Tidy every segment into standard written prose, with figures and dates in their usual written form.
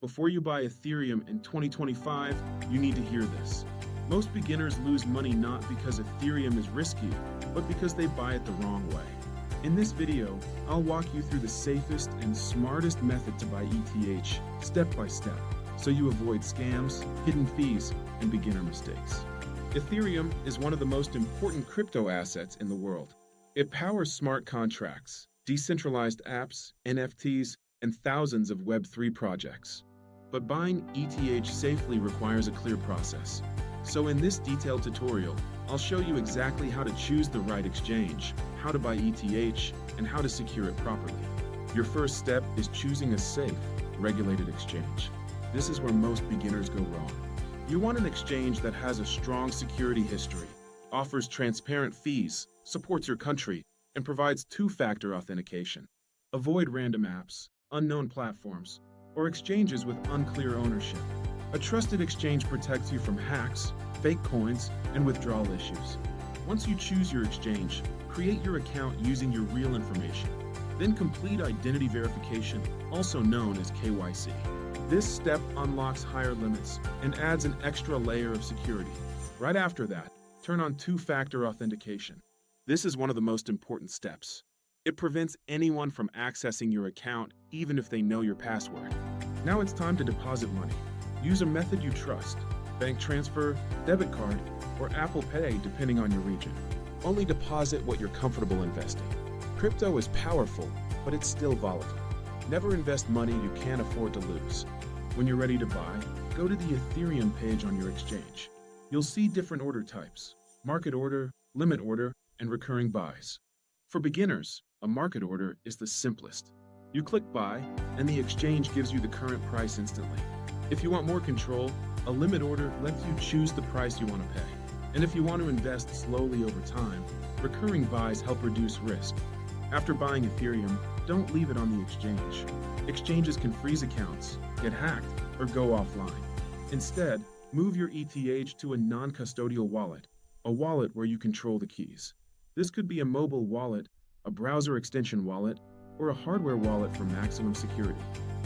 Before you buy Ethereum in 2025, you need to hear this. Most beginners lose money not because Ethereum is risky, but because they buy it the wrong way. In this video, I'll walk you through the safest and smartest method to buy ETH, step by step, so you avoid scams, hidden fees, and beginner mistakes. Ethereum is one of the most important crypto assets in the world. It powers smart contracts, decentralized apps, NFTs, and thousands of Web3 projects. But buying ETH safely requires a clear process. So in this detailed tutorial, I'll show you exactly how to choose the right exchange, how to buy ETH, and how to secure it properly. Your first step is choosing a safe, regulated exchange. This is where most beginners go wrong. You want an exchange that has a strong security history, offers transparent fees, supports your country, and provides two-factor authentication. Avoid random apps, unknown platforms, or exchanges with unclear ownership. A trusted exchange protects you from hacks, fake coins, and withdrawal issues. Once you choose your exchange, create your account using your real information. Then complete identity verification, also known as KYC. This step unlocks higher limits and adds an extra layer of security. Right after that, turn on two-factor authentication. This is one of the most important steps. It prevents anyone from accessing your account even if they know your password. Now it's time to deposit money. Use a method you trust, bank transfer, debit card, or Apple Pay depending on your region. Only deposit what you're comfortable investing. Crypto is powerful, but it's still volatile. Never invest money you can't afford to lose. When you're ready to buy, go to the Ethereum page on your exchange. You'll see different order types: market order, limit order, and recurring buys. For beginners, a market order is the simplest. You click buy, and the exchange gives you the current price instantly. If you want more control, a limit order lets you choose the price you want to pay. And if you want to invest slowly over time, recurring buys help reduce risk. After buying Ethereum, don't leave it on the exchange. Exchanges can freeze accounts, get hacked, or go offline. Instead, move your ETH to a non-custodial wallet, a wallet where you control the keys. This could be a mobile wallet, a browser extension wallet, or a hardware wallet for maximum security.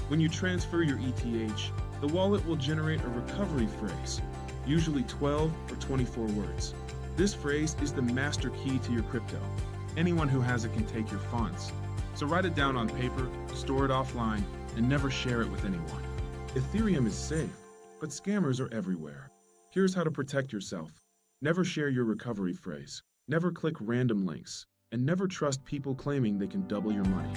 When you transfer your ETH, the wallet will generate a recovery phrase, usually 12 or 24 words. This phrase is the master key to your crypto. Anyone who has it can take your funds. So write it down on paper, store it offline, and never share it with anyone. Ethereum is safe, but scammers are everywhere. Here's how to protect yourself. Never share your recovery phrase. Never click random links. And never trust people claiming they can double your money.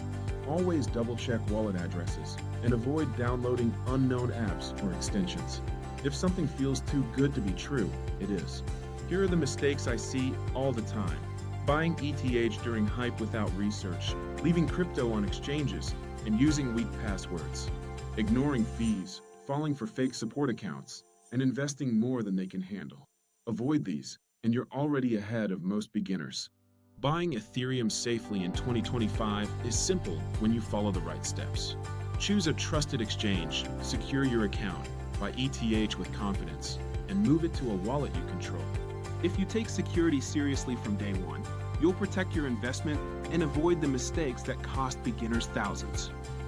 Always double-check wallet addresses and avoid downloading unknown apps or extensions. If something feels too good to be true, it is. Here are the mistakes I see all the time. Buying ETH during hype without research, leaving crypto on exchanges, and using weak passwords. Ignoring fees, falling for fake support accounts, and investing more than they can handle. Avoid these, and you're already ahead of most beginners. Buying Ethereum safely in 2025 is simple when you follow the right steps. Choose a trusted exchange, secure your account, buy ETH with confidence, and move it to a wallet you control. If you take security seriously from day one, you'll protect your investment and avoid the mistakes that cost beginners thousands.